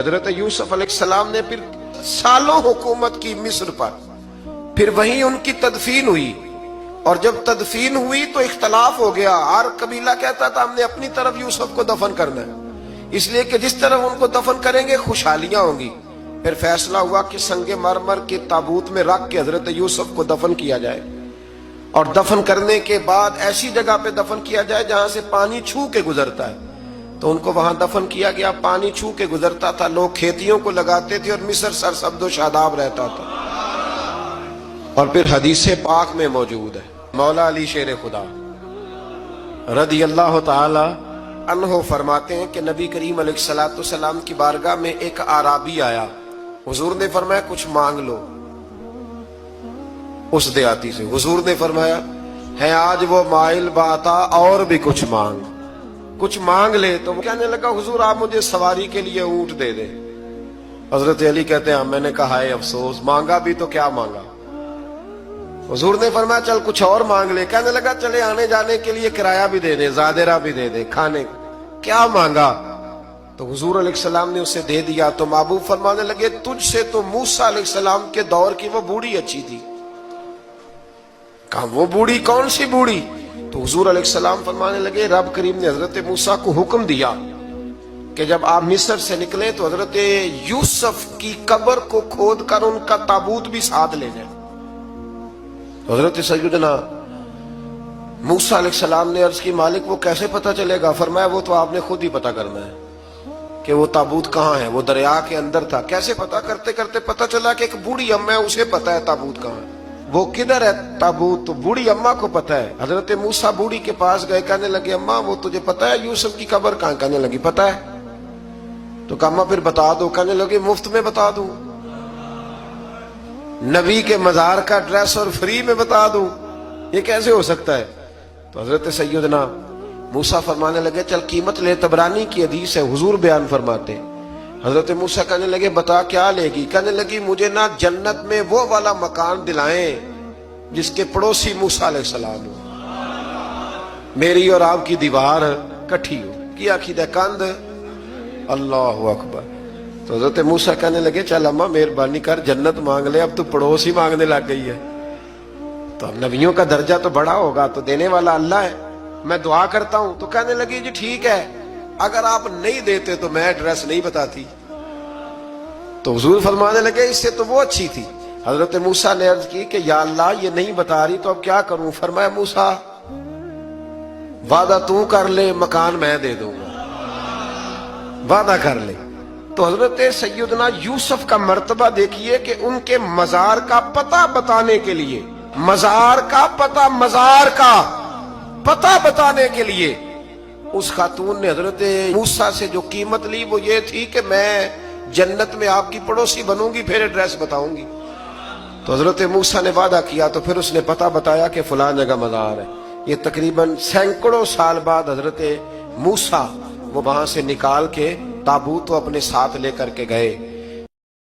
حضرت یوسف علیہ السلام نے پھر سالوں حکومت کی مصر پر، پھر وہیں ان کی تدفین ہوئی، اور جب تدفین ہوئی تو اختلاف ہو گیا۔ ہر قبیلہ کہتا تھا ہم نے اپنی طرف یوسف کو دفن کرنا ہے، اس لیے کہ جس طرف ان کو دفن کریں گے خوشحالیاں ہوں گی۔ پھر فیصلہ ہوا کہ سنگ مرمر کے تابوت میں رکھ کے حضرت یوسف کو دفن کیا جائے، اور دفن کرنے کے بعد ایسی جگہ پہ دفن کیا جائے جہاں سے پانی چھو کے گزرتا ہے۔ تو ان کو وہاں دفن کیا گیا، پانی چھو کے گزرتا تھا، لوگ کھیتیوں کو لگاتے تھے اور مصر سرسبز و شاداب رہتا تھا۔ اور پھر حدیث پاک میں موجود ہے، مولا علی شیر خدا رضی اللہ تعالی عنہ فرماتے ہیں کہ نبی کریم علیہ السلام کی بارگاہ میں ایک اعرابی آیا، حضور نے فرمایا کچھ مانگ لو اس دیہاتی سے۔ حضور نے فرمایا ہے آج وہ مائل باتا، اور بھی کچھ مانگ لے۔ تو وہ کہنے لگا حضور آپ مجھے سواری کے لیے اونٹ دے دیں۔ حضرت علی کہتے ہیں میں نے کہا ہے افسوس، مانگا بھی تو کیا مانگا۔ حضور نے فرمایا چل کچھ اور مانگ لے۔ کہنے لگا چلے آنے جانے کے لیے کرایہ بھی دے دے، زادرہ بھی دے دے، کھانے کیا مانگا۔ تو حضور علیہ السلام نے اسے دے دیا۔ تو محبوب فرمانے لگے تجھ سے تو موسیٰ علیہ السلام کے دور کی وہ بوڑھی اچھی تھی۔ کہا وہ بوڑھی کون سی بوڑھی؟ تو حضور علیہ السلام فرمانے لگے رب کریم نے حضرت موسیٰ کو حکم دیا کہ جب آپ مصر سے نکلیں تو حضرت یوسف کی قبر کو کھود کر ان کا تابوت بھی ساتھ لے جائیں۔ حضرت سیدنا موسیٰ علیہ السلام نے عرض کی مالک وہ کیسے پتہ چلے گا؟ فرمایا وہ تو آپ نے خود ہی پتہ کرنا ہے کہ وہ تابوت کہاں ہے۔ وہ دریا کے اندر تھا۔ کیسے پتہ کرتے کرتے پتہ چلا کہ ایک بوڑھی اماں ہے، اسے پتہ ہے تابوت کہاں ہے۔ وہ کدھر ہے تابوت؟ تو بوڑھی اماں کو پتہ ہے۔ حضرت موسیٰ بوڑھی کے پاس گئے، کہنے لگے اماں وہ تجھے پتہ ہے یوسف کی قبر کہاں؟ کہنے لگی پتہ ہے۔ تو کہا اماں پھر بتا دو۔ کہنے لگے مفت میں بتا دوں، نبی کے مزار کا ایڈریس اور فری میں بتا دوں، یہ کیسے ہو سکتا ہے؟ تو حضرت سیدنا موسیٰ فرمانے لگے چل قیمت لے، طبرانی کی حدیث ہے، حضور بیان فرماتے ہیں۔ حضرت موسیٰ کہنے لگے بتا کیا لے گی؟ کہنے لگی مجھے نہ جنت میں وہ والا مکان دلائیں جس کے پڑوسی موسیٰ علیہ السلام ہو، میری اور آپ کی دیوار کٹھی ہو، کیا عقیدہ کند۔ اللہ اکبر۔ تو حضرت موسیٰ کہنے لگے چل اماں مہربانی کر جنت مانگ لے، اب تو پڑوس ہی مانگنے لگ گئی ہے۔ تو اب نبیوں کا درجہ تو بڑا ہوگا، تو دینے والا اللہ ہے، میں دعا کرتا ہوں۔ تو کہنے لگی جی ٹھیک ہے، اگر آپ نہیں دیتے تو میں ایڈریس نہیں بتاتی۔ تو حضور فرمانے لگے اس سے تو وہ اچھی تھی۔ حضرت موسیٰ نے عرض کی کہ یا اللہ یہ نہیں بتا رہی تو اب کیا کروں؟ فرمایا موسیٰ وعدہ تو کر لے، مکان میں دے دوں گا، وعدہ کر لے۔ تو حضرت سیدنا یوسف کا مرتبہ دیکھیے کہ ان کے مزار کا پتہ بتانے کے لیے، مزار کا پتہ بتانے کے لیے اس خاتون نے حضرت موسیٰ سے جو قیمت لی وہ یہ تھی کہ میں جنت میں آپ کی پڑوسی بنوں گی پھر ایڈریس بتاؤں گی۔ تو حضرت موسیٰ نے وعدہ کیا، تو پھر اس نے پتہ بتایا کہ فلاں جگہ مزار ہے۔ یہ تقریباً سینکڑوں سال بعد حضرت موسیٰ وہ وہاں سے نکال کے تابوت کو اپنے ساتھ لے کر کے گئے۔